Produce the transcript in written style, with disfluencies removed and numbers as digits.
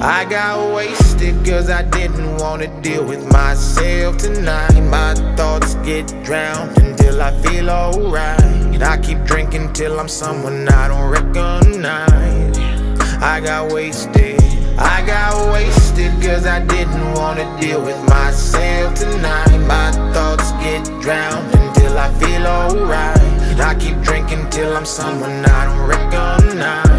I got wasted cause I didn't wanna deal with myself tonight. My thoughts get drowned until I feel alright. I keep drinking till I'm someone I don't recognize. I got wasted cause I didn't wanna deal with myself tonight. My thoughts get drowned until I feel alright. I keep drinking till I'm someone I don't recognize.